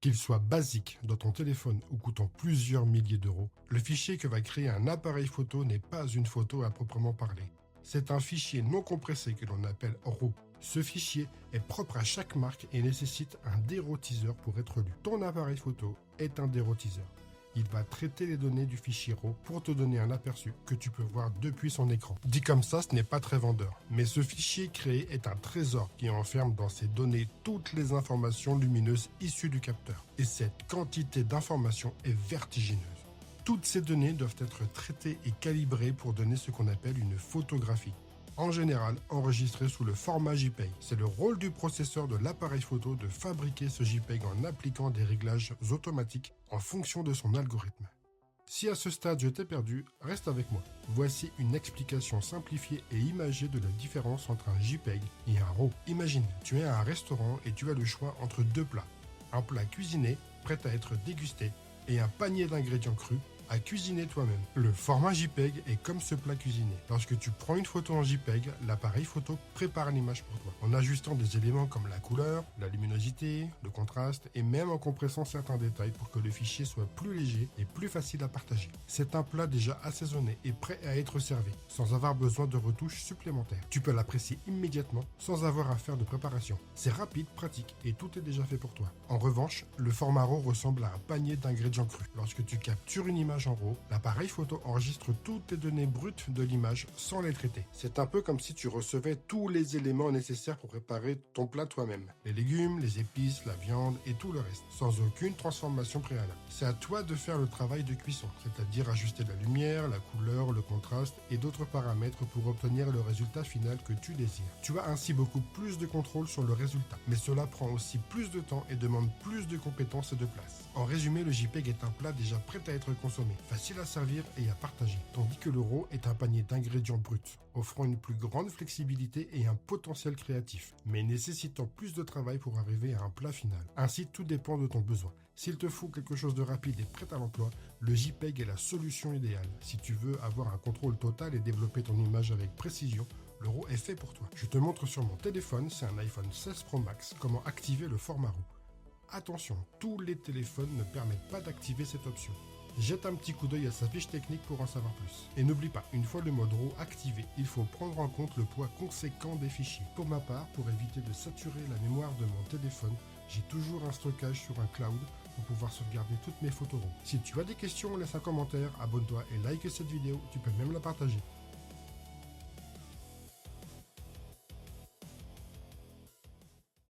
Qu'il soit basique dans ton téléphone ou coûtant plusieurs milliers d'euros, le fichier que va créer un appareil photo n'est pas une photo à proprement parler. C'est un fichier non compressé que l'on appelle RAW. Ce fichier est propre à chaque marque et nécessite un dérotiseur pour être lu. Ton appareil photo est un dérotiseur. Il va traiter les données du fichier RAW pour te donner un aperçu que tu peux voir depuis son écran. Dit comme ça, ce n'est pas très vendeur, mais ce fichier créé est un trésor qui enferme dans ses données toutes les informations lumineuses issues du capteur. Et cette quantité d'informations est vertigineuse. Toutes ces données doivent être traitées et calibrées pour donner ce qu'on appelle une photographie. En général, enregistrée sous le format JPEG. C'est le rôle du processeur de l'appareil photo de fabriquer ce JPEG en appliquant des réglages automatiques en fonction de son algorithme. Si à ce stade je t'ai perdu, reste avec moi. Voici une explication simplifiée et imagée de la différence entre un JPEG et un RAW. Imagine, tu es à un restaurant et tu as le choix entre deux plats. Un plat cuisiné, prêt à être dégusté, et un panier d'ingrédients crus à cuisiner toi-même. Le format JPEG est comme ce plat cuisiné. Lorsque tu prends une photo en JPEG, l'appareil photo prépare l'image pour toi, en ajustant des éléments comme la couleur, la luminosité, le contraste, et même en compressant certains détails pour que le fichier soit plus léger et plus facile à partager. C'est un plat déjà assaisonné et prêt à être servi, sans avoir besoin de retouches supplémentaires. Tu peux l'apprécier immédiatement, sans avoir à faire de préparation. C'est rapide, pratique, et tout est déjà fait pour toi. En revanche, le format RAW ressemble à un panier d'ingrédients crus. Lorsque tu captures une image en RAW, l'appareil photo enregistre toutes les données brutes de l'image sans les traiter. C'est un peu comme si tu recevais tous les éléments nécessaires pour préparer ton plat toi-même. Les légumes, les épices, la viande et tout le reste, sans aucune transformation préalable. C'est à toi de faire le travail de cuisson, c'est-à-dire ajuster la lumière, la couleur, le contraste et d'autres paramètres pour obtenir le résultat final que tu désires. Tu as ainsi beaucoup plus de contrôle sur le résultat, mais cela prend aussi plus de temps et demande plus de compétences et de place. En résumé, le JPEG est un plat déjà prêt à être consommé, facile à servir et à partager, tandis que le RAW est un panier d'ingrédients bruts, offrant une plus grande flexibilité et un potentiel créatif, mais nécessitant plus de travail pour arriver à un plat final. Ainsi, tout dépend de ton besoin. S'il te faut quelque chose de rapide et prêt à l'emploi, le JPEG est la solution idéale. Si tu veux avoir un contrôle total et développer ton image avec précision, le RAW est fait pour toi. Je te montre sur mon téléphone, c'est un iPhone 16 Pro Max, comment activer le format RAW. Attention, tous les téléphones ne permettent pas d'activer cette option. Jette un petit coup d'œil à sa fiche technique pour en savoir plus. Et n'oublie pas, une fois le mode RAW activé, il faut prendre en compte le poids conséquent des fichiers. Pour ma part, pour éviter de saturer la mémoire de mon téléphone, j'ai toujours un stockage sur un cloud pour pouvoir sauvegarder toutes mes photos RAW. Si tu as des questions, laisse un commentaire, abonne-toi et like cette vidéo, tu peux même la partager.